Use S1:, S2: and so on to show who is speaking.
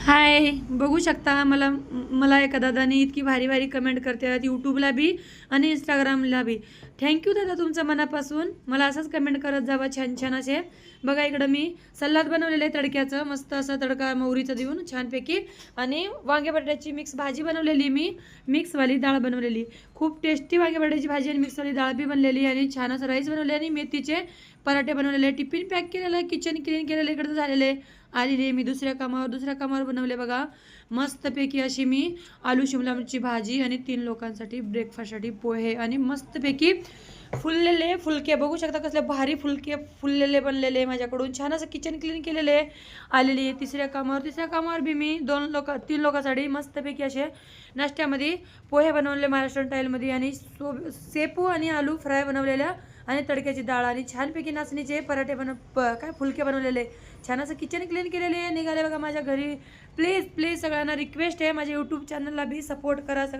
S1: हाय, बघू शकता मला मला एका दादाने इतकी भारी भारी कमेंट करतात यूट्यूबला बी आणि इंस्टाग्रामला बी. थँक्यू दादा तुमचं मनापासून. मला असंच कमेंट करत जावा छान छान असे. बघा इकडं मी सलाद बनवलेलं आहे तडक्याचं, मस्त असं तडका मोहरीचं देऊन छानपैकी. आणि वांगे बटाट्याची मिक्स भाजी बनवलेली, मी मिक्सवाली डाळ बनवलेली. खूप टेस्टी वांगे बटाट्याची भाजी आणि मिक्सवाली डाळ बी बनलेली आणि छान असं राईस बनवले आणि मेथीचे पराठे बनवलेले. टिफिन पॅक केलेलं, किचन क्लीन केलेलं इकडचं झालेले. आलेली मी दुसऱ्या कामावर बनवले बघा. मस्तपैकी अशी मी आलू शिमला मिरची भाजी आणि 3 लोकांसाठी ब्रेकफास्टसाठी पोहे आणि मस्तपैकी फुललेले फुलके बघू शकता, कसले भारी फुलके फुललेले बनलेले माझ्याकडून. छान असं किचन क्लीन केलेले. आलेली तिसऱ्या कामावर बी मी 3 लोकांसाठी मस्तपैकी असे नाश्त्यामध्ये पोहे बनवले महाराष्ट्रीयन स्टाईलमध्ये आणि शेपू आणि आलू फ्राय बनवलेल्या आणि तडक्याची डाळ आणि छानपैकी नाचणीचे पराठे काय फुलके बनवलेले. छान असं किचन क्लीन केलेले निघाले बघा माझ्या घरी. प्लीज प्लीज सगळ्यांना रिक्वेस्ट आहे, माझ्या यूट्यूब चॅनलला बी सपोर्ट करा सगळ्या.